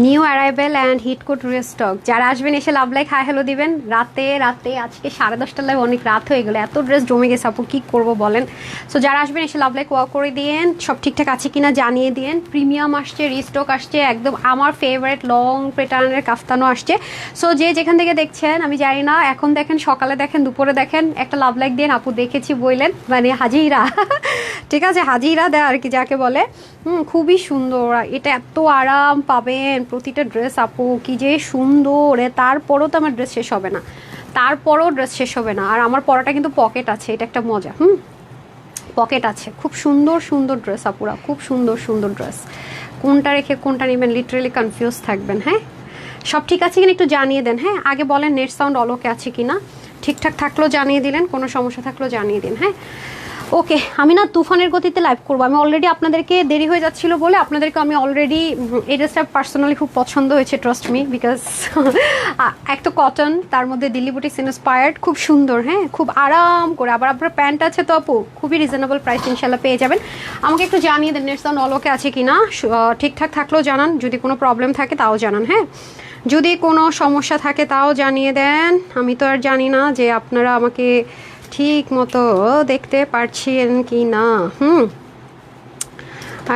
New arrival and হিটকোট restock যারা আসবেন এসে লাভ লাইক হাই হ্যালো দিবেন। রাতে রাতে আজকে 10:30টার লাইভ অনেক রাত হয়ে গেলো, এত ড্রেস জমে গেছে আপু কী করবো বলেন। সো যারা আসবেন এসে লাভ লাইক ওয়াক করে দিয়েন, সব ঠিকঠাক আছে কিনা জানিয়ে দিয়েন। প্রিমিয়াম আসছে, রিস্টক আসছে, একদম আমার ফেভারিট লং প্যাটার্নের কাফতানও আসছে। সো যে যেখান থেকে দেখছেন আমি জানি না, এখন দেখেন, সকালে দেখেন, দুপুরে দেখেন, একটা লাভ লাইক দিন আপু দেখেছি বললেন, মানে হাজিরা ঠিক আছে, হাজিরা দেয় আর কি যাকে বলে। খুবই সুন্দর, এটা এত আরাম পাবেন প্রতিটা ড্রেস আপু, কি যে সুন্দর। তারপরও তো আমার ড্রেস শেষ হবে না, তারপরও ড্রেস শেষ হবে না। আর আমার পরাটা কিন্তু পকেট আছে, এটা একটা মজা। পকেট আছে, খুব সুন্দর সুন্দর ড্রেস আপুরা, খুব সুন্দর সুন্দর ড্রেস। কোনটা রেখে কোনটা নেবেন লিটারেলি কনফিউজ থাকবেন। হ্যাঁ, সব ঠিক আছে কিনা একটু জানিয়ে দেন। হ্যাঁ, আগে বলেন নেট সাউন্ড অলোকে আছে কিনা, ঠিকঠাক থাকলেও জানিয়ে দিলেন, কোনো সমস্যা থাকলেও জানিয়ে দিন। হ্যাঁ, ওকে। আমি না তুফানের গতিতে লাইভ করবো, আমি অলরেডি আপনাদেরকে দেরি হয়ে যাচ্ছিল বলে আপনাদেরকে আমি অলরেডি এই ড্রেসটা পার্সোনালি খুব পছন্দ হয়েছে, ট্রাস্ট মি, বিকজ এক তো কটন, তার মধ্যে দিল্লি বুটিক্স ইন্সপায়ার্ড, খুব সুন্দর। হ্যাঁ, খুব আরাম করে, আবার আপনার প্যান্ট আছে তো আপু, খুবই রিজনেবল প্রাইস ইনশাল্লাহ পেয়ে যাবেন। আমাকে একটু জানিয়ে দেন নেট সাউন্ড অলোকে আছে কিনা, ঠিকঠাক থাকলেও জানান, যদি কোনো প্রবলেম থাকে তাও জানান। হ্যাঁ, যদি কোনো সমস্যা থাকে তাও জানিয়ে দেন। আমি তো আর জানি না যে আপনারা আমাকে ঠিক মতো দেখতে পারছেন কি না।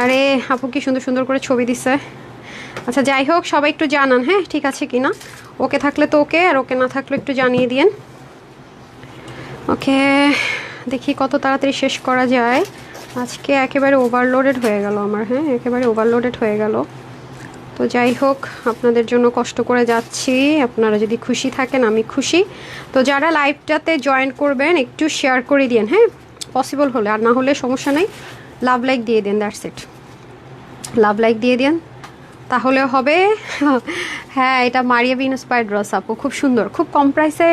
আরে আপু কি সুন্দর সুন্দর করে ছবি দিছে। আচ্ছা যাই হোক, সবাই একটু জানান হ্যাঁ ঠিক আছে কি না। ওকে থাকলে তো ওকে, আর ওকে না থাকলে একটু জানিয়ে দিন। ওকে, দেখি কত তাড়াতাড়ি শেষ করা যায়। আজকে একেবারে ওভারলোডেড হয়ে গেল আমার। হ্যাঁ, একেবারে ওভারলোডেড হয়ে গেল। তো যাই হোক, আপনাদের জন্য কষ্ট করে যাচ্ছি, আপনারা যদি খুশি থাকেন আমি খুশি। তো যারা লাইভটাতে জয়েন করবেন একটু শেয়ার করে দিন। হ্যাঁ, পসিবল হলে, আর না হলে সমস্যা নেই, লাভ লাইক দিয়ে দিন, দ্যাটস ইট। লাভ লাইক দিয়ে দিন তাহলে হবে। হ্যাঁ, এটা মারিয়া বি ইন্সপায়ার্ড ড্রেস আপু, খুব সুন্দর, খুব কম প্রাইসে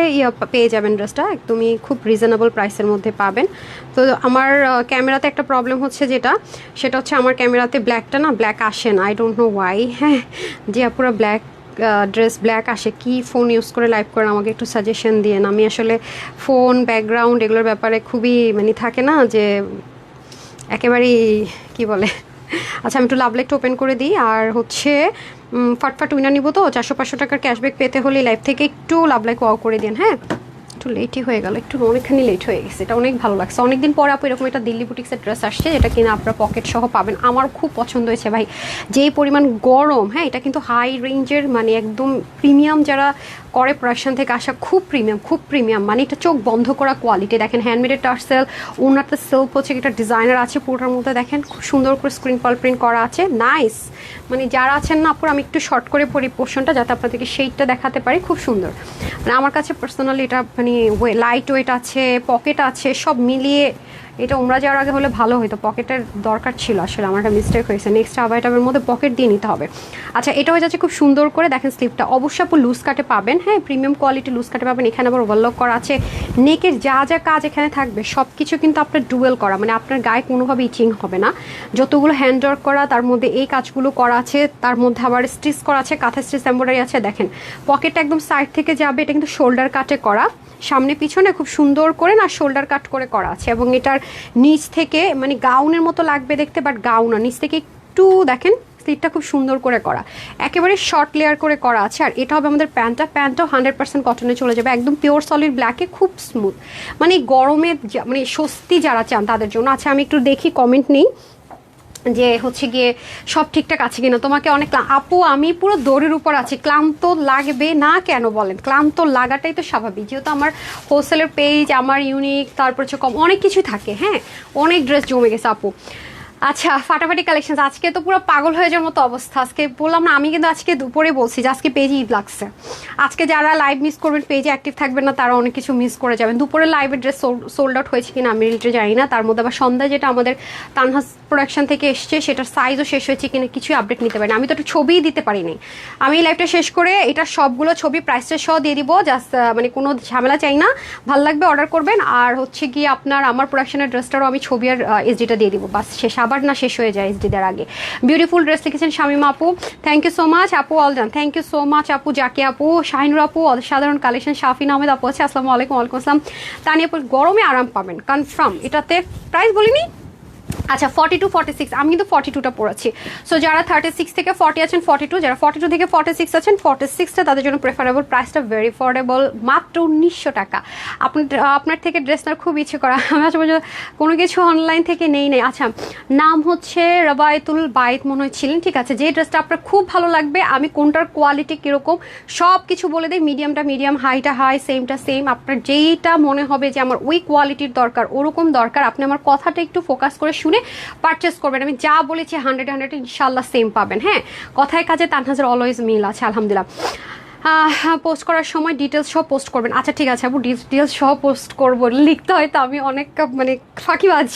পেয়ে যাবেন ড্রেসটা, একদমই খুব রিজনেবল প্রাইসের মধ্যে পাবেন। তো আমার ক্যামেরাতে একটা প্রবলেম হচ্ছে, সেটা হচ্ছে আমার ক্যামেরাতে ব্ল্যাকটা না, ব্ল্যাক আসে না, আই ডোন্ট নো ওয়াই। হ্যাঁ, যে আপুরা ব্ল্যাক ড্রেস ব্ল্যাক আসে, কি ফোন ইউজ করে লাইভ করেন আমাকে একটু সাজেশন দিয়েন। আমি আসলে ফোন ব্যাকগ্রাউন্ড এগুলোর ব্যাপারে খুবই মানে থাকে না যে একেবারেই কি বলে। আচ্ছা, আমি একটু লাভ লাইকটা ওপেন করে দিই। আর হচ্ছে ফাটফাট উইনার নিব, তো 400-500 টাকার ক্যাশব্যাক পেতে হলে লাইভ থেকে একটু লাভ লাইক ওয়াও করে দিন। হ্যাঁ, একটু লেটই হয়ে গেল, একটু অনেকখানি লেট হয়ে গেছে, এটা অনেক ভালো লাগছে। অনেকদিন পরে আপু এরকম একটা দিল্লি বুটিক্সের ড্রেস আসছে, যেটা কিনা আপনার পকেট সহ পাবেন। আমার খুব পছন্দ হয়েছে ভাই, যেই পরিমাণ গরম। হ্যাঁ, এটা কিন্তু হাই রেঞ্জের, মানে একদম প্রিমিয়াম, যারা করে প্রোডাকশন থেকে আসা, খুব প্রিমিয়াম, খুব প্রিমিয়াম, মানে এটা চোখ বন্ধ করা কোয়ালিটি। দেখেন হ্যান্ডমেডের টার্সেল, ওনারটা সিল্ক হচ্ছে, একটা ডিজাইনার আছে পুরোটার মধ্যে, দেখেন খুব সুন্দর করে স্ক্রিন পাল প্রিন্ট করা আছে, নাইস। মানে যারা আছেন না আপুর, আমি একটু শর্ট করে পড়ি পোর্শনটা যাতে আপনাদেরকে সেইটা দেখাতে পারি, খুব সুন্দর। মানে আমার কাছে পার্সোনালি এটা মানে লাইট ওয়েট আছে, পকেট আছে, সব মিলিয়ে এটা উমরা যাওয়ার আগে হলে ভালো হতো, পকেটের দরকার ছিল, আসলে আমার একটা মিস্টেক হয়েছে। নেক্সট আবার এটার মধ্যে পকেট দিয়ে নিতে হবে। আচ্ছা, এটা হয়ে যাচ্ছে খুব সুন্দর করে, দেখেন স্লিপটা অবশ্যই আপু লুজ কাটে পাবেন। হ্যাঁ, প্রিমিয়াম কোয়ালিটি লুজ কাটে পাবেন। এখানে আবার ওভারলক করা আছে, নেকের যা যা কাজ এখানে থাকবে সব কিছু কিন্তু আপনার ডুয়েল করা, মানে আপনার গায়ে কোনোভাবে ইচিং হবে না। যতগুলো হ্যান্ড ওয়ার্ক করা, তার মধ্যে এই কাজগুলো করা আছে, তার মধ্যে আবার স্টিচ করা আছে, কাঁথা স্টিচ এমব্রয়ডারি আছে। দেখেন পকেটটা একদম সাইড থেকে যাবে, এটা কিন্তু শোল্ডার কাটে করা, সামনে পিছনে খুব সুন্দর করে না শোল্ডার কাট করে করা আছে। এবং এটার নিচ থেকে মানে গাউনের মতো লাগবে দেখতে, বাট গাউন না, নিচ থেকে একটু দেখেন স্লিপটা খুব সুন্দর করে করা, একেবারে শর্ট লেয়ার করে করা আছে। আর এটা হবে আমাদের প্যান্টটাও 100% কটনে চলে যাবে, একদম পিওর সলিড ব্ল্যাকে, খুব স্মুথ, মানে গরমে মানে স্বস্তি যারা চান তাদের জন্য। আচ্ছা, আমি একটু দেখি কমেন্ট নেই যে হচ্ছে গিয়ে সব ঠিকঠাক আছে কিনা। তোমাকে অনেক আপু, আমি পুরো দৌড়ের উপর আছি, ক্লান্ত লাগবে না কেন বলেন, ক্লান্ত লাগাটাই তো স্বাভাবিক, যেহেতু আমার হোলসেলের পেজ, আমার ইউনিক, তারপর হচ্ছে কম অনেক কিছু থাকে। হ্যাঁ, অনেক ড্রেস জমে গেছে আপু। আচ্ছা, ফাটাফাটি কালেকশন, আজকে তো পুরো পাগল হয়ে যাওয়ার মতো অবস্থা। আজকে বললাম না, আমি কিন্তু আজকে দুপুরে বলছি যে আজকে পেজে ঈদ লাগছে। আজকে যারা লাইভ মিস করবেন, পেজে অ্যাক্টিভ থাকবেন না, তারা অনেক কিছু মিস করে যাবেন। দুপুরে লাইভের ড্রেস সোল্ড আউট হয়েছে কিনা আমি রিলেটে জানি না। তার মধ্যে আবার সন্ধ্যায় যেটা আমাদের তানহাস প্রোডাকশন থেকে এসছে, সেটার সাইজও শেষ হয়েছে কিনা কিছুই আপডেট নিতে পারি না। আমি তো একটু ছবিই দিতে পারিনি। আমি লাইভটা শেষ করে এটা সবগুলো ছবি প্রাইসটা সহ দিয়ে দিব, জাস্ট মানে কোনো ঝামেলা চাই না, ভাল লাগবে অর্ডার করবেন। আর হচ্ছে গিয়ে আপনার আমার প্রোডাকশনের ড্রেসটারও আমি ছবি আর এসডিটা দিয়ে দিব, বাস শেষ, আবার না শেষ হয়ে যায় এসডি দেওয়ার আগে। বিউটিফুল ড্রেস লিখেছেন শামিমা আপু, থ্যাংক ইউ সো মাচ আপু, all done, thank you so much আপু। জাকি আপু, শাহিনুর আপু, অসাধারণ কালেকশন। শাফিন আহমেদ আপু আছে, আসসালামু আলাইকুম। ওয়ালাইকুম আসসালাম। তানিয়া আপু, গরমে আরাম পাবেন কনফার্ম। এটাতে প্রাইস বলিনি, আচ্ছা 42-46, আমি কিন্তু 42টা পড়েছি। সো যারা 36 থেকে 40 আছেন 42, যারা 42 থেকে 46 আছেন 46টা তাদের জন্য প্রেফারেবল। প্রাইসটা ভেরি অ্যাফোর্ডেবল, মাত্র 1900 টাকা। আপনার থেকে ড্রেস নেওয়ার খুব ইচ্ছে করা, আমি আসলে কোনো কিছু অনলাইন থেকে নেই নাই। আচ্ছা, নাম হচ্ছে রবায়তুল বাইত মনে হচ্ছিলেন, ঠিক আছে। যে ড্রেসটা আপনার খুব ভালো লাগবে, আমি কোনটার কোয়ালিটি কীরকম সব কিছু বলে দিই। মিডিয়ামটা মিডিয়াম, হাইটা হাই, সেমটা সেম। আপনার যেইটা মনে হবে যে আমার ওই কোয়ালিটির দরকার, ওরকম দরকার, আপনি আমার কথাটা একটু ফোকাস করে শুনে পারচেস করবেন। আমি যা বলেছি 100 ইনশাল্লাহ সেম পাবেন। হ্যাঁ, কথায় কাজে তানহাজের অলওয়েজ মিল আছে আলহামদুলিল্লাহ। পোস্ট করার সময় ডিটেলস সহ পোস্ট করবেন। আচ্ছা ঠিক আছে আপু, ডিটেলস সহ পোস্ট করবো। লিখতে হয় তো আমি অনেক মানে ফাঁকিবাজ,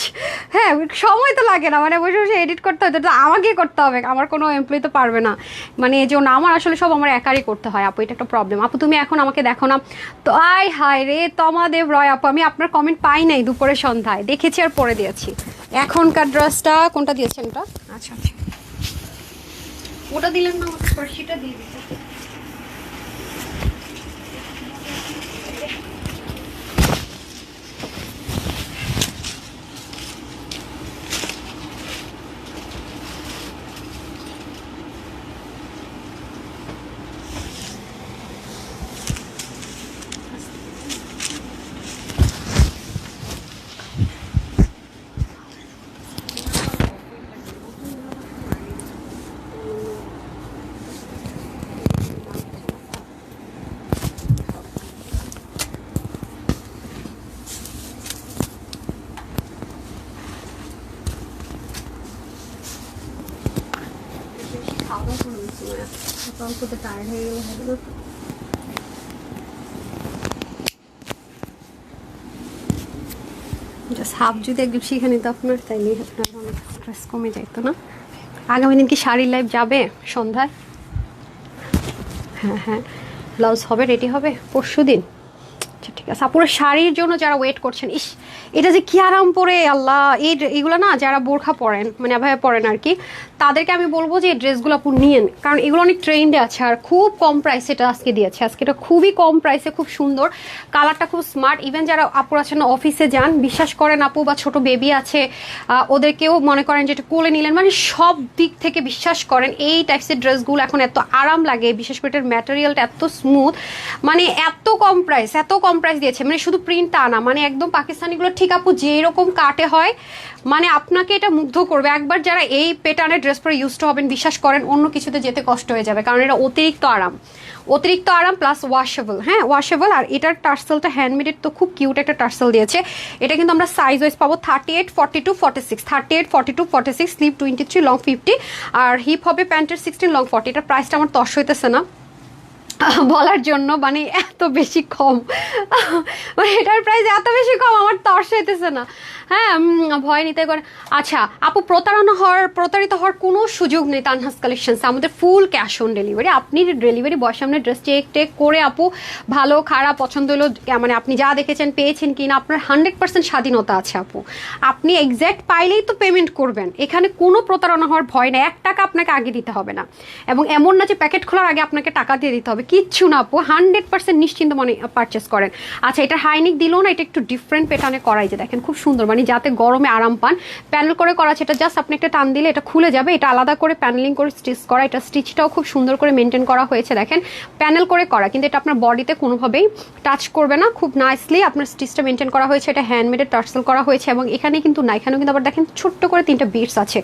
হ্যাঁ সময় তো লাগে না, মানে বসে বসে এডিট করতে হয় তো আমাকেই করতে হবে, আমার কোনো এমপ্লয়ি তো পারবে না। মানে এই জন্য আমার আসলে সব আমার একারই করতে হয় আপু, এটা একটা প্রবলেম। আপু তুমি এখন আমাকে দেখো না তো, আয় হায় রে তমাদেব রয় আপু, আমি আপনার কমেন্ট পাই নাই দুপুরে সন্ধ্যায়, দেখেছি আর পরে দিয়েছি। এখনকার ড্রেসটা কোনটা দিয়েছেন ওটা? আচ্ছা আচ্ছা, ওটা দিলেন না, আমাকে স্পর্শিটা দিয়ে দিতে। টায়ার্ড হয়ে গেল। জাস্ট হাফ যদি একদম শিখে নিত আপনার, তাইলে আপনার অনেক স্ট্রেস কমে যাইতো না। আগামী দিন কি শাড়ির লাইভ যাবে সন্ধ্যায়? হ্যাঁ হ্যাঁ, ব্লাউজ হবে, রেডি হবে পরশু দিন। আচ্ছা ঠিক আছে আপুরা, শাড়ির জন্য যারা ওয়েট করছেন, ইস এটা যে কি আরাম পরে আল্লাহ, এইগুলো না যারা বোরখা পরেন মানে ভাবে পরেন আর কি, তাদেরকে আমি বলবো যে এই ড্রেসগুলো আপু নিয়েন, কারণ এগুলো অনেক ট্রেন্ডে আছে আর খুব কম প্রাইসে এটা আজকে দিয়েছে। আজকে এটা খুবই কম প্রাইসে, খুব সুন্দর, কালারটা খুব স্মার্ট। ইভেন যারা আপুর আছেন না অফিসে যান, বিশ্বাস করেন আপু, বা ছোট বেবি আছে ওদেরকেও মনে করেন যে এটা কোলে নিলেন, মানে সব দিক থেকে বিশ্বাস করেন এই টাইপসের ড্রেসগুলো এখন এত আরাম লাগে, বিশেষ করে এটার ম্যাটেরিয়ালটা এত স্মুথ, মানে এত কম প্রাইস দিয়েছে। মানে শুধু প্রিন্ট তা না, মানে একদম পাকিস্তানিগুলো ঠিক আপু যেরকম কাটে হয়, মানে আপনাকে এটা মুগ্ধ করবে। একবার যারা এই প্যাটার্নের ড্রেস পরে ইউজ টু হবেন, বিশ্বাস করেন অন্য কিছুতে যেতে কষ্ট হয়ে যাবে, কারণ এটা অতিরিক্ত আরাম প্লাস ওয়াশেবল। হ্যাঁ ওয়াশেবল, আর এটার টার্সেলটা হ্যান্ডমেডের তো খুব কিউট একটা টার্সেল দিয়েছে। এটা কিন্তু আমরা সাইজ ওয়াইজ পাবো 38, 42, 46, 38, 42, 46, স্লিভ 23, লং 50, আর হিপ হবে প্যান্টের 16, লং 40। এটার প্রাইসটা আমার তর্স হইতেছে না বলার জন্য, মানে এত বেশি কম, মানে এটার প্রাইস এত বেশি কম আমার তর্স হইতেছে না। হ্যাঁ ভয় নিতে করে। আচ্ছা আপু, প্রতারিত হওয়ার কোনো সুযোগ নেই তানহাস কালেকশনস, আমাদের ফুল ক্যাশ অন ডেলিভারি। আপনি ডেলিভারি বয়ের সামনে ড্রেস চেক করে আপু ভালো খারাপ পছন্দ হলো, মানে আপনি যা দেখেছেন পেয়েছেন কিনা, আপনার 100% স্বাধীনতা আছে আপু। আপনি এক্স্যাক্ট পাইলেই তো পেমেন্ট করবেন, এখানে কোনো প্রতারণা হওয়ার ভয় নেই। 1 টাকা আপনাকে আগে দিতে হবে না, এবং এমন না যে প্যাকেট খোলার আগে আপনাকে টাকা দিয়ে দিতে হবে, কিচ্ছু না আপু, 100% নিশ্চিন্ত মনে পারচেস করেন। আচ্ছা এটা হাইনিক দিল না, এটা একটু ডিফারেন্ট প্যাটার্নে করাই, যে দেখেন খুব সুন্দর, মানে যাতে গরমে আরাম পান। প্যানেল করে করা আছে, এটা জাস্ট আপনি একটা টান দিলে এটা খুলে যাবে, এটা আলাদা করে প্যানেলিং করে স্টিচ করা, এটা স্টিচটাও খুব সুন্দর করে মেনটেন করা হয়েছে, দেখেন প্যানেল করে করা, কিন্তু এটা আপনার বডিতে কোনোভাবেই টাচ করবে না, খুব নাইসলি আপনার স্টিচটা মেনটেন করা হয়েছে। এটা হ্যান্ডমেডের টার্সেল করা হয়েছে, এবং এখানে কিন্তু না, এখানেও কিন্তু আবার দেখেন ছোট্ট করে 3টা বিটস আছে।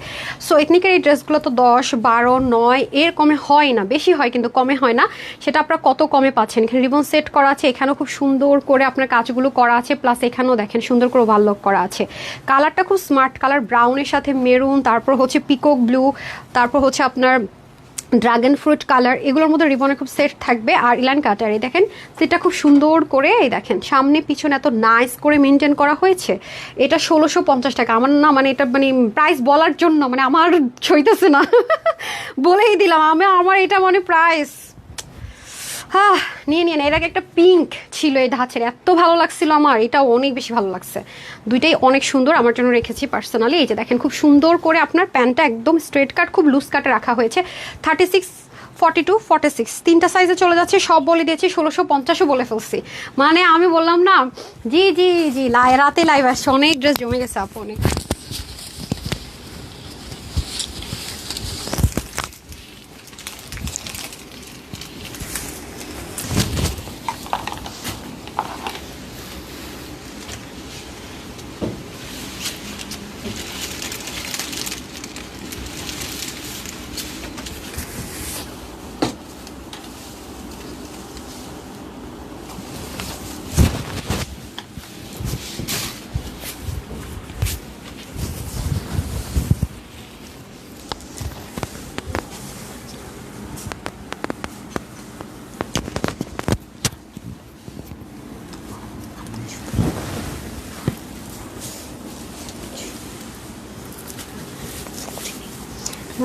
সো এথনিকের এই ড্রেসগুলো তো 10, 12, 9 এর কমে হয় না, বেশি হয় কিন্তু কমে হয় না। সেটা আপনারা কত কমে পাচ্ছেন। এখানে রিবন সেট করা আছে, এখানেও খুব সুন্দর করে আপনার কাজগুলো করা আছে, প্লাস এখানেও দেখেন সুন্দর করে ওভারলক করা আছে। কালারটা খুব স্মার্ট কালার, ব্রাউনের সাথে মেরুন, তারপর হচ্ছে পিকক ব্লু, তারপর হচ্ছে আপনার ড্রাগন ফ্রুট কালার, এগুলোর মধ্যে রিবনের খুব সেট থাকবে। আর ইলান কাটার এই দেখেন সেটা খুব সুন্দর করে, এই দেখেন সামনে পিছনে এত নাইস করে মেনটেন করা হয়েছে। এটা 1650 টাকা। আমার না মানে এটা মানে প্রাইস বলার জন্য মানে আমার ছইতেছে না বলেই দিলাম আমার এটা মানে প্রাইস নিয়ে এর আগে একটা পিঙ্ক ছিল এই ধাঁচের, এত ভালো লাগছিল আমার, এটা অনেক বেশি ভালো লাগছে। দুইটাই অনেক সুন্দর, আমার জন্য রেখেছি পার্সোনালি। এই যে দেখেন খুব সুন্দর করে আপনার প্যান্টটা একদম স্ট্রেট কাট, খুব লুজ কাটে রাখা হয়েছে। 36, 42, 46 3টা সাইজে চলে যাচ্ছে, সব বলে দিয়েছি, 1650ও বলে ফেলছি। মানে আমি বললাম না, জি রাতে লাইভ আসছে, অনেক ড্রেস জমে গেছে আপু, অনেক।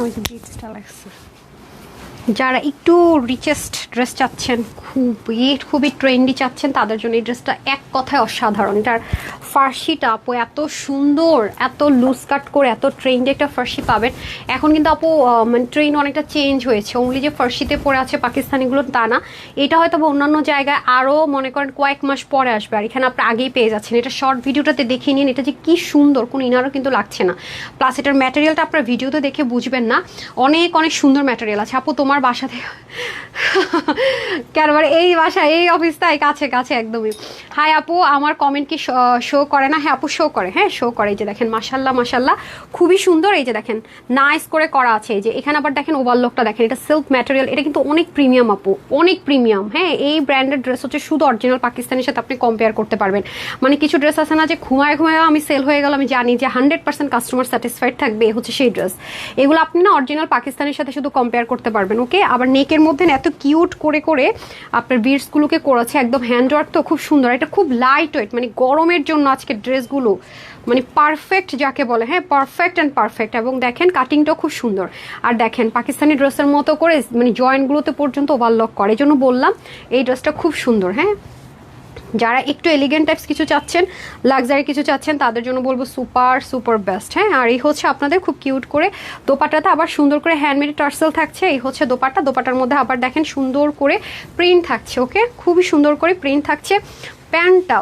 ওই যে বিটসটা লাগছে। যারা একটু রিচেস্ট ড্রেস চাচ্ছেন, খুবই ট্রেন্ডি চাচ্ছেন, তাদের জন্য এই ড্রেসটা এক কথায় অসাধারণ। এটার ফার্সিটা আপু এত সুন্দর, এত লুজ কাট করে এত ট্রেন্ডি একটা ফার্সি পাবেন। এখন কিন্তু আপু মানে ট্রেন্ড অনেকটা চেঞ্জ হয়েছে, ওনলি যে ফার্সিতে পরে আছে পাকিস্তানিগুলো তা না, এটা হয়তো অন্যান্য জায়গায় আরও মনে করেন কয়েক মাস পরে আসবে, আর এখানে আপনি আগেই পেয়ে যাচ্ছেন। এটা শর্ট ভিডিওটাতে দেখে নিন, এটা যে কি সুন্দর, কোনো ইনারও কিন্তু লাগছে না। প্লাস এটার ম্যাটেরিয়ালটা আপনার ভিডিওতে দেখে বুঝবেন না, অনেক অনেক সুন্দর ম্যাটেরিয়াল আছে। আপু তোমার বাসা থেকে কেন এই বাসা এই অফিসটাই কাছে কাছে একদমই। হাই আপু, আমার কমেন্ট কি শো করে না? হ্যাঁ আপু শো করে, হ্যাঁ শো করে। এই যে দেখেন মাশাল্লাহ মাশাল্লাহ খুবই সুন্দর। এই যে দেখেন নাইস করে করা আছে। এই যে এখানে আবার দেখেন ওভারলকটা দেখেন, এটা সিল্ক ম্যাটেরিয়াল, এটা কিন্তু অনেক প্রিমিয়াম আপু, অনেক প্রিমিয়াম। হ্যাঁ এই ব্র্যান্ডের ড্রেস হচ্ছে শুধু অরিজিনাল পাকিস্তানের সাথে আপনি কম্পেয়ার করতে পারবেন। মানে কিছু ড্রেস আছে না যে ঘুমায় ঘুমায় আমি সেল হয়ে গেল, আমি জানি যে 100% কাস্টমার স্যাটিসফাইড থাকবে, হচ্ছে সেই ড্রেস। এগুলো আপনি না অরিজিনাল পাকিস্তানের সাথে শুধু কম্পেয়ার করতে পারবেন। ওকে, আবার নেকের মধ্যে এত কিউট করে করে আপনার বিটসগুলোকে করেছে, একদম হ্যান্ডওয়ার্ক, তো খুব সুন্দর। এটা খুব লাইট ওয়েট, মানে গরমের জন্য আজকে ড্রেসগুলো মানে পারফেক্ট যাকে বলে, হ্যাঁ পারফেক্ট অ্যান্ড পারফেক্ট। এবং দেখেন কাটিংটাও খুব সুন্দর। আর দেখেন পাকিস্তানি ড্রেসের মতো করে মানে জয়েন্টগুলোতে পর্যন্ত ওভারলক করে, এই জন্য বললাম এই ড্রেসটা খুব সুন্দর। হ্যাঁ যারা একটু এলিগেন্ট টাইপস কিছু চাচ্ছেন, লাক্সারি কিছু চাচ্ছেন, তাদের জন্য বলবো সুপার সুপার বেস্ট। হ্যাঁ আর এই হচ্ছে আপনাদের খুব কিউট করে দোপাট্টাতে আবার সুন্দর করে হ্যান্ডমেড টার্সেল থাকছে। এই হচ্ছে দোপাট্টা, দোপাট্টার মধ্যে আবার দেখেন সুন্দর করে প্রিন্ট থাকছে। ওকে, খুবই সুন্দর করে প্রিন্ট থাকছে। প্যান্টটা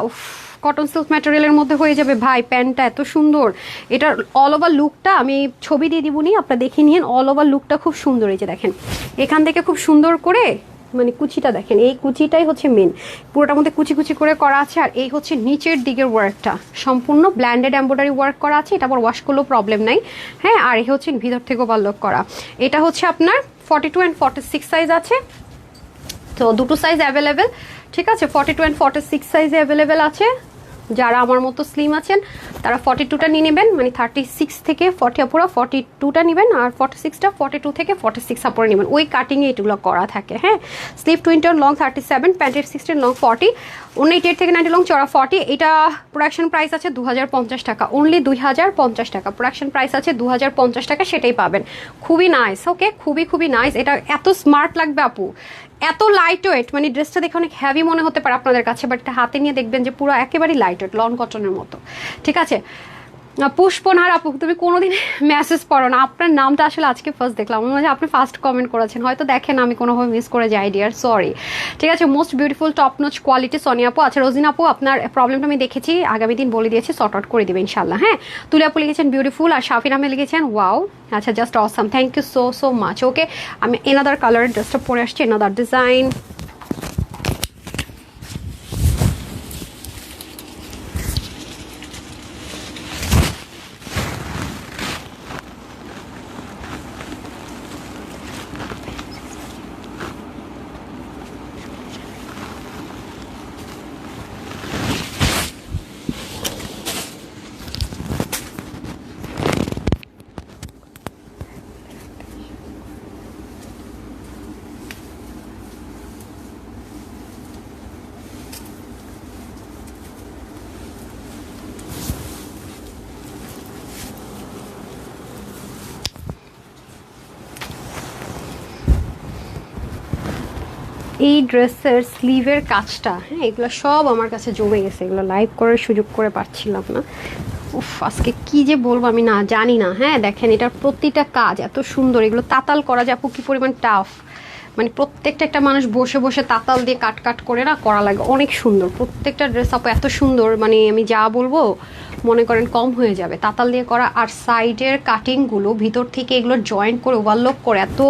কটন সিল্ক ম্যাটেরিয়ালের মধ্যে হয়ে যাবে ভাই, প্যান্টটা এত সুন্দর। এটার অল ওভার লুকটা আমি ছবি দিয়ে দিবনি, আপনারা দেখে নিন, অল ওভার লুকটা খুব সুন্দর। এই যে দেখেন এখান থেকে খুব সুন্দর করে মানে কুচিটা দেখেন, এই কুচিটাই হচ্ছে মেন, পুরোটার মধ্যে কুচি কুচি করে করা আছে। আর এই হচ্ছে নিচের দিকের ওয়ার্কটা সম্পূর্ণ ব্ল্যান্ডেড এমব্রয়ডারি ওয়ার্ক করা আছে, এটা আবার ওয়াশ করলেও প্রবলেম নাই। হ্যাঁ আর এই হচ্ছে ভিতর থেকে ওভারলক করা। এটা হচ্ছে আপনার 42 and 46 সাইজ আছে, তো দুটো সাইজ অ্যাভেলেবেল। ঠিক আছে, 42 and 46 সাইজে অ্যাভেলেবেল আছে। যারা আমার মতো স্লিম আছেন তারা 42টা নিয়ে নেবেন, মানে 36 থেকে 40 আপুরা 42টা নেবেন, আর 46টা 42 থেকে 46 আপুরা নেবেন। ওই কাটিংয়ে এগুলো করা থাকে। হ্যাঁ স্লিভ 20 লং 37, প্যান্টের 16 লং 40, 18 থেকে 90 লং চড়া 40। এটা প্রোডাকশন প্রাইস আছে 2050 টাকা, অনলি 2050 টাকা প্রোডাকশন প্রাইস আছে 2050 টাকা, সেটাই পাবেন। খুবই নাইস। ওকে, খুবই খুবই নাইস। এটা এত স্মার্ট লাগবে আপু, এত লাইট ওয়েট, মানে ড্রেসটা দেখে অনেক হ্যাভি মনে হতে পারে আপনাদের কাছে, বাট এটা হাতে নিয়ে দেখবেন যে পুরো একেবারেই লাইট ওয়েট, লন কটনের মতো। ঠিক আছে, পুষ্পনার আপু তুমি কোনোদিন মেসেজ পড়ো না, আপনার নামটা আসলে আজকে ফার্স্ট দেখলাম, মনে হয় আপনি ফার্স্ট কমেন্ট করেছেন, হয়তো দেখেন আমি কোনোভাবে মিস করে যাই ডিয়ার, সরি। ঠিক আছে, most beautiful top notch quality Sonia আপু। আচ্ছা রোজিনা আপু, আপনার প্রবলেমটা আমি দেখেছি, আগামী দিন বলে দিয়েছি, সর্ট আউট করে দেবে ইনশাল্লাহ। হ্যাঁ তুলি আপু লিখেছেন বিউটিফুল, আর শাফিন আহমেদ লিখেছেন ওয়াও। আচ্ছা just awesome, thank you so so much. Okay, আমি এনাদার কালারের ড্রেসটা পরে আসছি, এনাদার ডিজাইন। এই ড্রেসের স্লিভের কাজটা, হ্যাঁ এগুলো সব আমার কাছে জমে গেছে, এগুলো লাইভ করার সুযোগ করে পাচ্ছিলাম না। উফ আজকে কি যে বলবো আমি না জানি না। হ্যাঁ দেখেন এটার প্রতিটা কাজ এত সুন্দর, এগুলো তাতাল করা যায় আপু, কি পরিমাণ টাফ, মানে প্রত্যেকটা একটা মানুষ বসে বসে তাতাল দিয়ে কাট কাট করে না করা লাগে, অনেক সুন্দর প্রত্যেকটা ড্রেস আপু, এত সুন্দর মানে আমি যা বলবো মনে করেন কম হয়ে যাবে, তাতাল দিয়ে করা। আর সাইডের কাটিংগুলো ভিতর থেকে এগুলো জয়েন্ট করে ওভারলক করে এত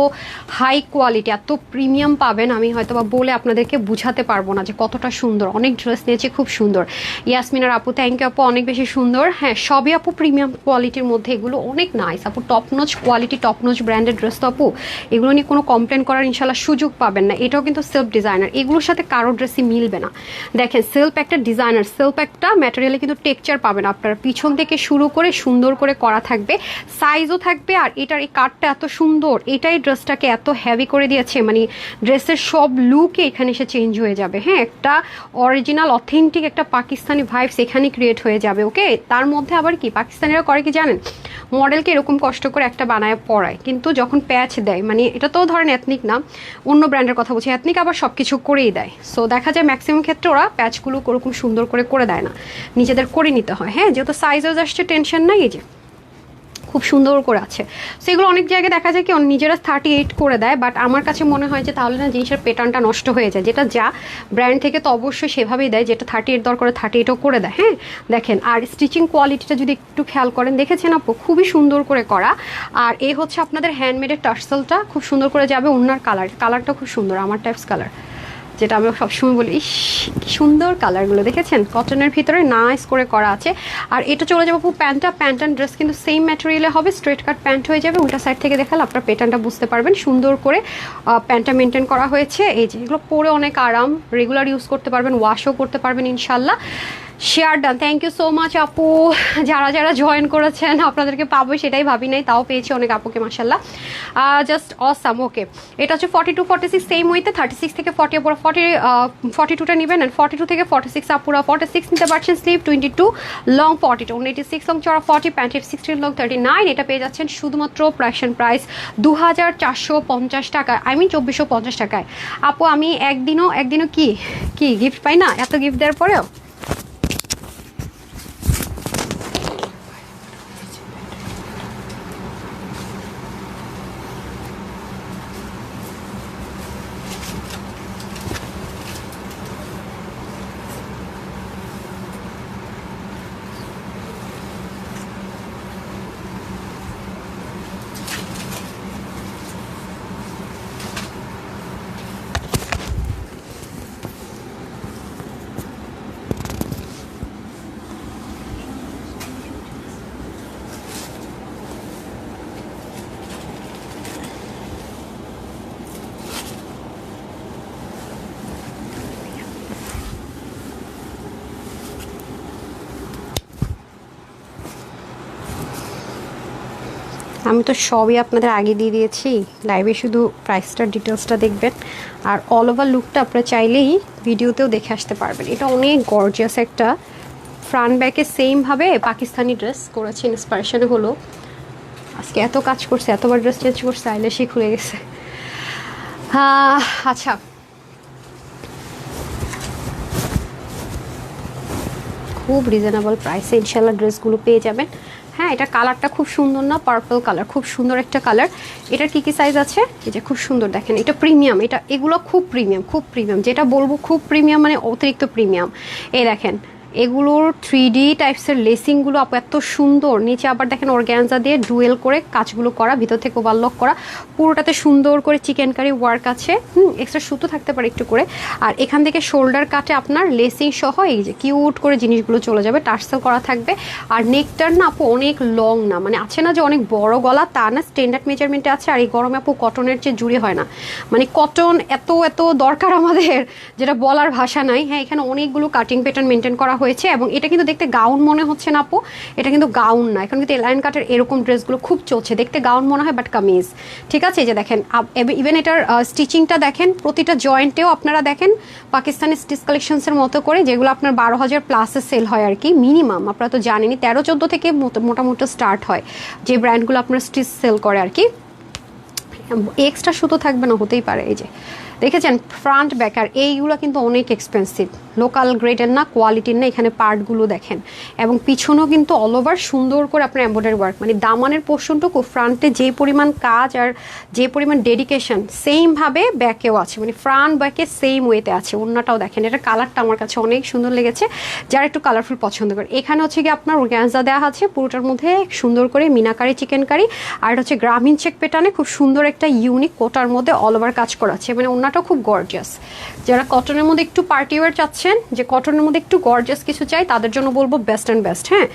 হাই কোয়ালিটি, এত প্রিমিয়াম পাবেন, আমি হয়তো বা বলে আপনাদেরকে বুঝাতে পারবো না যে কতটা সুন্দর। অনেক ড্রেস নিয়েছে খুব সুন্দর। ইয়াসমিনার আপু থ্যাংক ইউ আপু, অনেক বেশি সুন্দর। হ্যাঁ সবই আপু প্রিমিয়াম কোয়ালিটির মধ্যে, এগুলো অনেক নাইস আপু, টপনোচ কোয়ালিটি, টপনোচ ব্র্যান্ডের ড্রেস তো আপু, এগুলো নিয়ে কোনো কমপ্লেন করার ইনশাল্লাহ সুযোগ পাবেন না। এটাও কিন্তু সেলফ ডিজাইনার, এগুলোর সাথে কারো ড্রেসই মিলবে না। দেখেন সেলফ একটা ডিজাইনার, সেলফ একটা ম্যাটেরিয়ালে কিন্তু টেক্সচার পাবেন আপনি, আপনারা পিছন থেকে শুরু করে সুন্দর করে করা থাকবে, সাইজও থাকবে। আর এটার এই কাটটা এত সুন্দর, এটাই ড্রেসটাকে এত হেভি করে দিয়েছে, মানে ড্রেসের সব লুকে এখানে এসে চেঞ্জ হয়ে যাবে। হ্যাঁ, একটা অরিজিনাল অথেন্টিক একটা পাকিস্তানি ভাইবস এখানে ক্রিয়েট হয়ে যাবে। ওকে, তার মধ্যে আবার কি পাকিস্তানিরা করে কি জানেন, মডেলকে এরকম কষ্ট করে একটা বানায় পরায়, কিন্তু যখন প্যাচ দেয়, মানে এটা তো ধরেন এথনিক না, অন্য ব্র্যান্ডের কথা বলছি, এথনিক আবার সব কিছু করেই দেয়। সো দেখা যায় ম্যাক্সিমাম ক্ষেত্রে ওরা প্যাচগুলো ওরকম সুন্দর করে দেয় না, নিজেদের করে নিতে হয়। হ্যাঁ, যেহেতু সাইজও আসছে টেনশন নাই, এই যে খুব সুন্দর করে আছে। সেগুলো অনেক জায়গায় দেখা যায় কি নিজেরা 38 করে দেয়, বাট আমার কাছে মনে হয় যে তাহলে না জিনিসের প্যাটার্নটা নষ্ট হয়ে যায়। যেটা যা ব্র্যান্ড থেকে তো অবশ্যই সেভাবেই দেয়, যেটা 38 দরকার 38ও করে দেয়। হ্যাঁ, দেখেন, আর স্টিচিং কোয়ালিটিটা যদি একটু খেয়াল করেন, দেখেছেন আপু, খুবই সুন্দর করে করা। আর এই হচ্ছে আপনাদের হ্যান্ডমেডের টার্সেলটা খুব সুন্দর করে যাবে। ওনার কালারটা খুব সুন্দর, আমার টাইপস কালার, যেটা আমি সবসময় বলি, ইস কি সুন্দর কালারগুলো, দেখেছেন, কটনের ভিতরে নাইস করে করা আছে। আর এটা চলে যাবো প্যান্ট অ্যান্ড ড্রেস কিন্তু সেম ম্যাটেরিয়ালে হবে, স্ট্রেট কাট প্যান্ট হয়ে যাবে। উল্টা সাইড থেকে দেখালে আপনার প্যাটার্নটা বুঝতে পারবেন, সুন্দর করে প্যান্টটা মেনটেন করা হয়েছে। এই যে এগুলো পরে অনেক আরাম, রেগুলার ইউজ করতে পারবেন, ওয়াশও করতে পারবেন ইনশাল্লাহ। Share done, thank you so much আপু। যারা জয়েন করেছেন আপনাদেরকে পাবো সেটাই ভাবি নাই, তাও পেয়েছি অনেক আপুকে, মাশাল্লাহ, জাস্ট অসাম। ওকে, এটা হচ্ছে 42 46 সেম ওয়েতে, 36 থেকে 40 আপুরা 42টা নেবেন, অ্যান্ড 42 থেকে 46 আপুরা 46 নিতে পারছেন, স্লিভ 22 লং 42, 86 লং চড়া 40, প্যান্ট 16 লং 39। এটা পেয়ে যাচ্ছেন শুধুমাত্র প্রাইস 2450 টাকায়, আই মিন 2450 টাকায়। আপু আমি একদিনও কি গিফট পাই না, এত গিফট দেওয়ার পরেও। আমি তো সবই আপনাদের আগে দিয়ে দিয়েছি, লাইভে শুধু প্রাইসটার ডিটেলসটা দেখবেন, আর অল ওভার লুকটা আপনারা চাইলেই ভিডিওতেও দেখে আসতে পারবেন। এটা অনেক গর্জিয়াস একটা, ফ্রন্ট ব্যাকে সেমভাবে পাকিস্তানি ড্রেস করেছে, ইন্সপিরেশন হলো। আজকে এত কাজ করছে, এতবার ড্রেস চেঞ্জ করছে, আইলেশই খুলে গেছে। আচ্ছা, খুব রিজনেবল প্রাইসে ইনশাল্লাহ ড্রেসগুলো পেয়ে যাবেন। হ্যাঁ, এটা কালারটা খুব সুন্দর না, পার্পল কালার, খুব সুন্দর একটা কালার। এটার কী কী সাইজ আছে, এই যে খুব সুন্দর, দেখেন এটা প্রিমিয়াম, এগুলো খুব প্রিমিয়াম, যেটা বলবো খুব প্রিমিয়াম, মানে অতিরিক্ত প্রিমিয়াম। এই দেখেন এগুলোর 3D টাইপসের লেসিংগুলো আপু এত সুন্দর, নিচে আবার দেখেন অর্গ্যানজা দিয়ে ডুয়েল করে কাজগুলো করা, ভিতর থেকে ওভারলক করা, পুরোটাতে সুন্দর করে চিকেন কারি ওয়ার্ক আছে। এক্সট্রা সুতো থাকতে পারে একটু করে। আর এখান থেকে শোল্ডার কাটে আপনার লেসিং সহ এই যে কিউট করে জিনিসগুলো চলে যাবে, টার্সেল করা থাকবে। আর নেকটার না আপু অনেক লং না, মানে আছে না যে অনেক বড় গলা, তা না, স্ট্যান্ডার্ড মেজারমেন্টে আছে। আর এই গরমে আপু কটনের চেয়ে জুড়ে হয় না, মানে কটন এত দরকার আমাদের, যেটা বলার ভাষা নাই। হ্যাঁ, এখানে অনেকগুলো কাটিং প্যাটার্ন মেনটেন করা হয়েছে, এবং এটা কিন্তু দেখতে গাউন মনে হচ্ছে না আপু, এটা কিন্তু গাউন না। এখন কিন্তু এলাইন কাটের এরকম ড্রেসগুলো খুব চলছে, দেখতে গাউন মনে হয় বাট কামিজ, ঠিক আছে। এই যে দেখেন, ইভেন এটার স্টিচিংটা দেখেন, প্রতিটা জয়েন্টেও আপনারা দেখেন পাকিস্তানি স্টিচ কালেকশনসের মতো করে, যেগুলো আপনার 12,000 প্লাসে সেল হয় আর কি, মিনিমাম আপনারা তো জানেনই, 13-14 থেকে মোটামুটি স্টার্ট হয় যে ব্র্যান্ডগুলো আপনার স্টিচ সেল করে আর কি। এক্সট্রা সুতো থাকবে না, হতেই পারে। এই যে দেখেছেন ফ্রন্ট ব্যাক, আর এইগুলো কিন্তু অনেক এক্সপেন্সিভ, লোকাল গ্রেডের না, কোয়ালিটির না। এখানে পার্টগুলো দেখেন, এবং পিছনেও কিন্তু অল ওভার সুন্দর করে আপনার এমব্রয়ডারি ওয়ার্ক, মানে দামানের পোর্শনটুকু ফ্রন্টে যে পরিমাণ কাজ আর যে পরিমাণ ডেডিকেশন, সেমভাবে ব্যাকেও আছে, মানে ফ্রন্ট ব্যাকে সেম ওয়েতে আছে। অন্যটাও দেখেন, এটা কালারটা আমার কাছে অনেক সুন্দর লেগেছে, যারা একটু কালারফুল পছন্দ করে। এখানে হচ্ছে কি আপনার অর্গানজা দেওয়া আছে পুরোটার মধ্যে, সুন্দর করে মিনাকারি চিকেন কারি, আর এটা হচ্ছে গ্রামীণ চেক প্যাটার্নে খুব সুন্দর একটা একটা ইউনিক কোটার মধ্যে অল ওভার কাজ করা আছে, মানে ওনাটাও খুব গর্জিয়াস। যারা কটনের মধ্যে একটু পার্টি ওয়্যার চাচ্ছেন, যে কটনের মধ্যে একটু গর্জিয়াস কিছু চাই, তাদের জন্য বলবো বেস্ট অ্যান্ড বেস্ট। হ্যাঁ,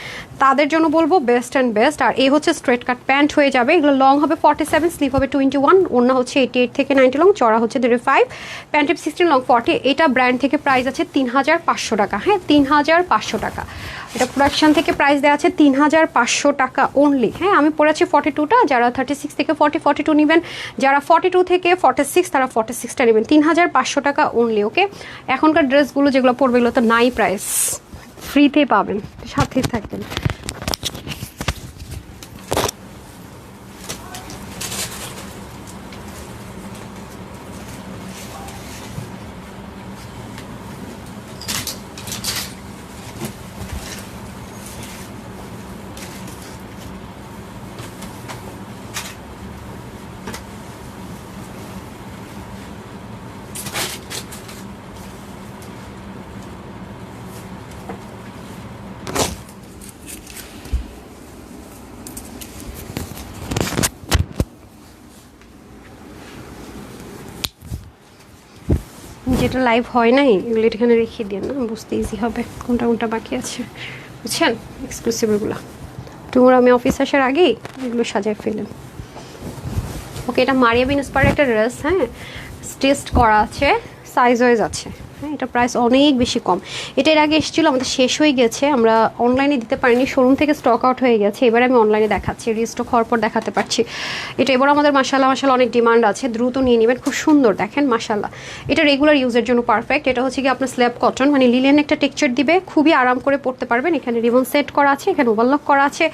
তাদের জন্য বলবো বেস্ট অ্যান্ড বেস্ট। আর এই হচ্ছে স্ট্রেট কাট প্যান্ট হয়ে যাবে, এগুলো লং হবে 47, স্লিভ হবে 21, ওড়না হচ্ছে 88 থেকে 90 লং, চড়া হচ্ছে 35, প্যান্ট 16, লং 40। এটা ব্র্যান্ড থেকে প্রাইস আছে 3500 টাকা। হ্যাঁ, 3500 টাকা। এটা প্রোডাকশন থেকে প্রাইস দেওয়া আছে 3500 টাকা অনলি। হ্যাঁ, আমি পড়েছি 42টা, যারা 36 থেকে 42 নেবেন, যারা 42 থেকে 46 তারা 46টা নেবেন, 3500 টাকা অনলি। ওকে, এখনকার ড্রেসগুলো যেগুলো পড়বে এগুলো তো নাই প্রাইস, ফ্রিতেই পাবেন, সাথেই থাকবেন। যেটা লাইভ হয় নাই এগুলো এখানে রেখে দিয়ে না, বুঝতে ইজি হবে কোনটা কোনটা বাকি আছে, বুঝছেন? এক্সক্লুসিভগুলো টুমোর আমি অফিস আসার আগেই এগুলো সাজায় ফেলেন। ওকে, এটা মারিয়া বিন স্পারের একটা ড্রেস। হ্যাঁ, স্টিচড করা আছে, সাইজ ওয়াইজ আছে। হ্যাঁ, এটা প্রাইস অনেক বেশি কম। এটা এর আগে এসেছিলো, আমাদের শেষ হয়ে গেছে, আমরা অনলাইনে দিতে পারিনি, শোরুম থেকে স্টক আউট হয়ে গেছে। এবার আমি অনলাইনে দেখাচ্ছি, রিস্টক হওয়ার পর দেখাতে পারছি। এটা এবার আমাদের মাশাল্লাহ মাশাল্লাহ অনেক ডিমান্ড আছে, দ্রুত নিয়ে নেবেন, খুব সুন্দর দেখেন মাশাল্লাহ। এটা রেগুলার ইউজের জন্য পারফেক্ট। এটা হচ্ছে কি আপনার স্ল্যাব কটন, মানে লিলেন একটা টেক্সচার দিবে, খুবই আরাম করে পরতে পারবেন। এখানে রিবন সেট করা আছে, এখানে ওভারলক করা আছে,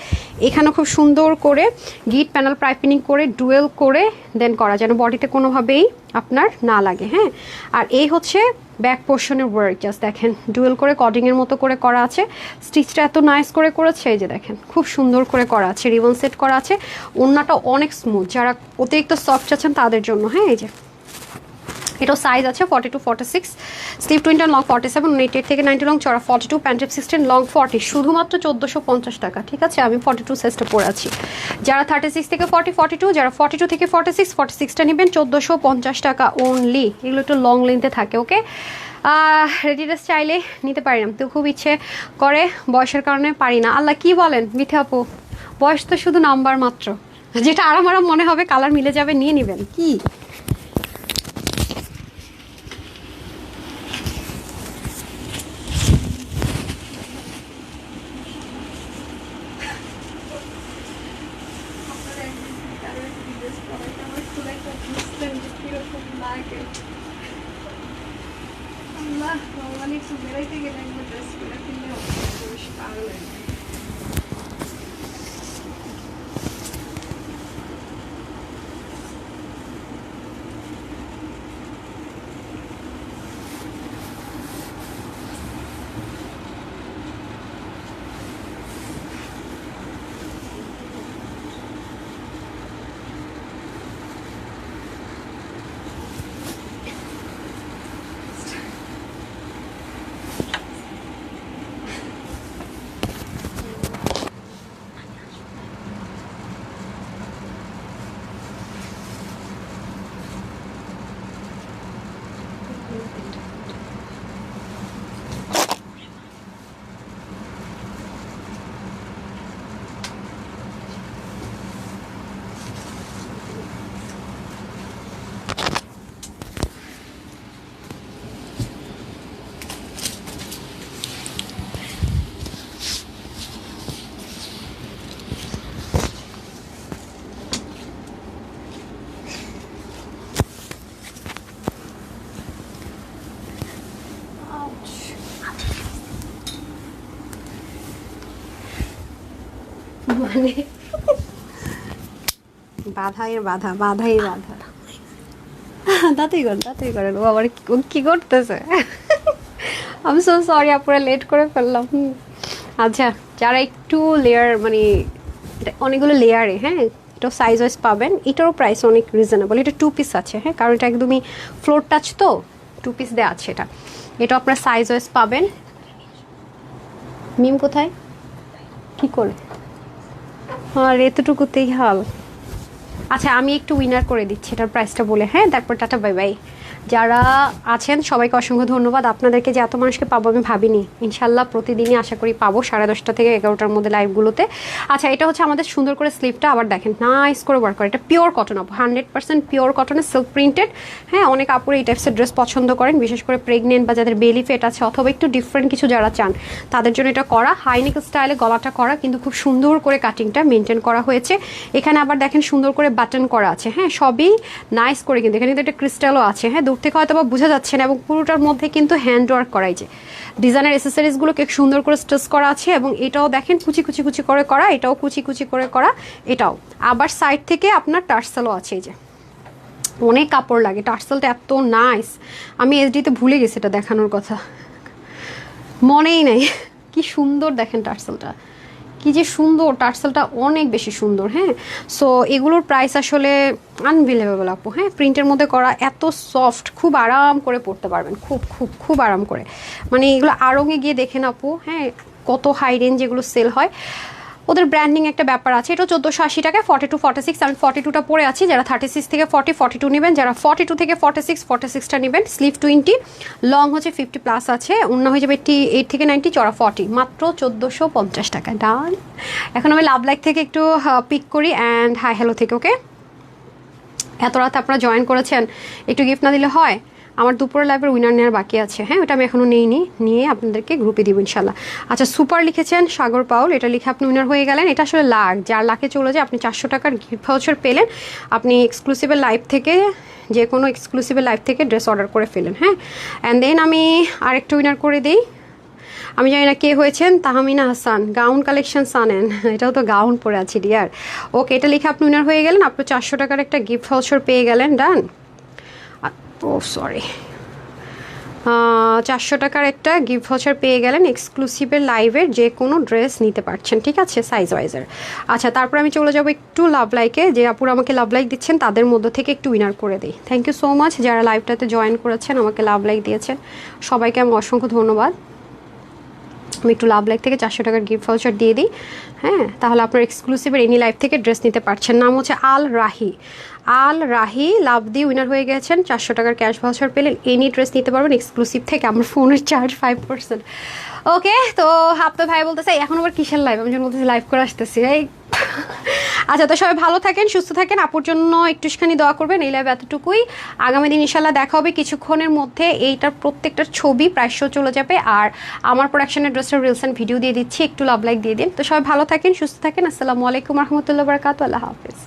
এখানে খুব সুন্দর করে গিট প্যানেল পাইপিনিং করে ডুয়েল করে দেন করা, যেন বডিতে কোনোভাবেই আপনার না লাগে। হ্যাঁ, আর এই হচ্ছে ব্যাক পোর্শনের ওয়ার্ক, জাস্ট দেখেন ডুয়েল করে কডিংয়ের মতো করে করা আছে, স্টিচটা এত নাইস করে করেছে, এই যে দেখেন খুব সুন্দর করে করা আছে, রিবন সেট করা আছে। ওড়নাটা অনেক স্মুথ, যারা অতিরিক্ত সফট আছেন তাদের জন্য। হ্যাঁ, এই যে এটাও সাইজ আছে 42, 46, স্লিভ 20, লং 47, 88 থেকে 90 লং, চড়া 42, প্যান্ট 16, লং 40, শুধুমাত্র 1450 টাকা। ঠিক আছে, আমি 42 সাইজটা পরে আছি। যারা 36 থেকে 40, 42, যারা 42 থেকে 46, 46টা নেবেন 1450 টাকা অনলি। এগুলো একটু লং লেন্থে থাকে। ওকে, রেডি ড্রেস চাইলে নিতে পারি না, তো খুব ইচ্ছে করে, বয়সের কারণে পারি না। আল্লাহ কি বলেন মিথ্যা আপু, বয়স তো শুধু নাম্বার মাত্র, যেটা আরাম আরাম মনে হবে, কালার মিলে যাবে, নিয়ে নেবেন। কি বেড়াইতে গেলে একবার ড্রেস করে কিনলে হবে। মানে বাধাই বাধা, বাধাই বাধা। তাতেই করেন ও আবার কি করতেছে। আমি সো সরি আপুরা, লেট করে ফেললাম। আচ্ছা, যারা একটু লেয়ার, মানে অনেকগুলো লেয়ারে, হ্যাঁ এটাও সাইজ ওয়াইজ পাবেন। এটারও প্রাইস অনেক রিজনেবল। এটা 2 পিস আছে। হ্যাঁ, কারণ এটা একদমই ফ্লোর টাচ, তো 2 পিস দেওয়া আছে। এটা আপনার সাইজ ওয়াইজ পাবেন। মিম কোথায়, কি করে? আর এতটুকুতেই হাল। আচ্ছা আমি একটু উইনার করে দিচ্ছি এটার প্রাইসটা বলে, হ্যাঁ, তারপর টাটা বাই বাই। যারা আছেন সবাইকে অসংখ্য ধন্যবাদ। আপনাদেরকে যে এত মানুষকে পাবো আমি ভাবিনি, ইনশাল্লাহ প্রতিদিনই আশা করি পাবো 10:30 থেকে 11টার মধ্যে লাইভগুলোতে। আচ্ছা এটা হচ্ছে আমাদের সুন্দর করে স্লিপটা, আবার দেখেন নাইস করে ওয়ার্ক করে, এটা পিওর কটন আপু, 100% পিওর কটনের সিল্ক প্রিন্টেড। হ্যাঁ, অনেক আপুর এই টাইপসের ড্রেস পছন্দ করেন, বিশেষ করে প্রেগনেন্ট বা যাদের বেলি ফেট আছে অথবা একটু ডিফারেন্ট কিছু যারা চান তাদের জন্য এটা করা। হাইনেক স্টাইলে গলাটা করা, কিন্তু খুব সুন্দর করে কাটিংটা মেনটেন করা হয়েছে। এখানে আবার দেখেন সুন্দর করে বাটন করা আছে, হ্যাঁ সবই নাইস করে, কিন্তু এখানে কিন্তু একটা ক্রিস্টালও আছে, হ্যাঁ দূর থেকে হয়তো বা বোঝা যাচ্ছে না, এবং পুরোটার মধ্যে কিন্তু হ্যান্ড ওয়ার্ক করাই, যে ডিজাইনার অ্যাসেসরিজগুলোকে সুন্দর করে স্টিচ করা আছে। এবং এটাও দেখেন কুচি কুচি কুচি করে করা, এটাও কুচি কুচি করে করা, এটাও আবার সাইড থেকে আপনার টার্সেলও আছে। এই যে অনেক কাপড় লাগে, টার্সেলটা এত নাইস, আমি এসডিতে ভুলে গেছি এটা দেখানোর কথা, মনেই নেই। কি সুন্দর দেখেন টার্সেলটা, কি যে সুন্দর টার্সেলটা, অনেক বেশি সুন্দর। হ্যাঁ, সো এগুলোর প্রাইস আসলে আনবিলিভেবল আপু। হ্যাঁ, প্রিন্টের মধ্যে করা, এত সফট, খুব আরাম করে পরতে পারবেন, খুব খুব খুব আরাম করে। মানে এগুলো আড়ঙে গিয়ে দেখেন আপু, হ্যাঁ কত হাই রেঞ্জ এগুলো সেল হয়, ওদের ব্র্যান্ডিং একটা ব্যাপার আছে। এটা 1480 টাকায় 42 46, আমি 42টা পরে আছি। যারা 36 থেকে 40 42 নেবেন, যারা 42 থেকে 46 46টা নেবেন। স্লিভ 20, লং হচ্ছে 50+ আছে, অন্য হয়ে যাবে 88 থেকে 90, চড়া 40, মাত্র 1450 টাকা। ডান। এখন আমি লাভ লাইক থেকে একটু পিক করি অ্যান্ড হাই হ্যালো থেকে। ওকে, এত রাত আপনারা জয়েন করেছেন, একটু গিফট না দিলে হয়। আমার দুপুরের লাইভের উইনার নেওয়ার বাকি আছে, হ্যাঁ ওটা আমি এখনও নিইনি, নিয়ে আপনাদেরকে গ্রুপে দিব ইনশাল্লাহ। আচ্ছা সুপার লিখেছেন সাগর পাউল, এটা লিখে আপনি উইনার হয়ে গেলেন। এটা আসলে লাখ, যার লাখে চলে যায় আপনি 400 টাকার গিফট ভাউচার পেলেন। আপনি এক্সক্লুসিভের লাইভ থেকে, যে কোনো এক্সক্লুসিভের লাইভ থেকে ড্রেস অর্ডার করে ফেলেন। হ্যাঁ, অ্যান্ড দেন আমি আরেকটু উইনার করে দিই। আমি জানি না কে হয়েছেন, তাহমিনা হাসান, গাউন কালেকশন আনেন, এটাও তো গাউন পরে আছি ডিয়ার। ওকে, এটা লিখে আপনি উইনার হয়ে গেলেন, আপনি 400 টাকার একটা গিফট ভাউচার পেয়ে গেলেন। ডান। ও সরি, 400 টাকার একটা গিফট ভাউচার পেয়ে গেলেন, এক্সক্লুসিভের লাইভের যে কোনো ড্রেস নিতে পারছেন, ঠিক আছে, সাইজ ওয়াইজের। আচ্ছা তারপর আমি চলে যাবো একটু লাভ লাইকে, যে আপুরা আমাকে লাভ লাইক দিচ্ছেন তাদের মধ্যে থেকে একটু উইনার করে দিই। থ্যাংক ইউ সো মাচ যারা লাইভটাতে জয়েন করেছেন, আমাকে লাভ লাইক দিয়েছেন, সবাইকে আমি অসংখ্য ধন্যবাদ। আমি একটু লাভ লাইক থেকে 400 টাকার গিফট ভাউচার দিয়ে দিই। হ্যাঁ, তাহলে আপনার এক্সক্লুসিভের এনি লাইভ থেকে ড্রেস নিতে পারছেন। নাম হচ্ছে আল রাহি, আল রাহি লাভ দিয়ে উইনার হয়ে গেছেন, 400 টাকার ক্যাশ ভাউচার পেলেন, এনি ড্রেস নিতে পারবেন এক্সক্লুসিভ থেকে। আমার ফোনের চার্জ 5%। ওকে, তো আপনার ভাই বলতেছে এখন আবার কিসের লাইভ, আমি যখন বলতেছি লাইভ করে আসতেছি এই। আচ্ছা, তো সবাই ভালো থাকেন, সুস্থ থাকেন, আপুর জন্য একটুখানি দোয়া করবেন। এই লাইভ এতটুকুই, আগামী দিন ইনশাল্লাহ দেখা হবে কিছুক্ষণের মধ্যে। এইটার প্রত্যেকটার ছবি প্রাইস শো চলে যাবে, আর আমার প্রোডাকশনের ড্রেসের রিলস এন্ড ভিডিও দিয়ে দিচ্ছি, একটু লাভ লাইক দিয়ে দিন। তো সবাই ভালো থাকেন, সুস্থ থাকেন, আসসালামু আলাইকুম রহমতুল্লাহ বারাকাতুহু, আল্লাহ হাফেজ।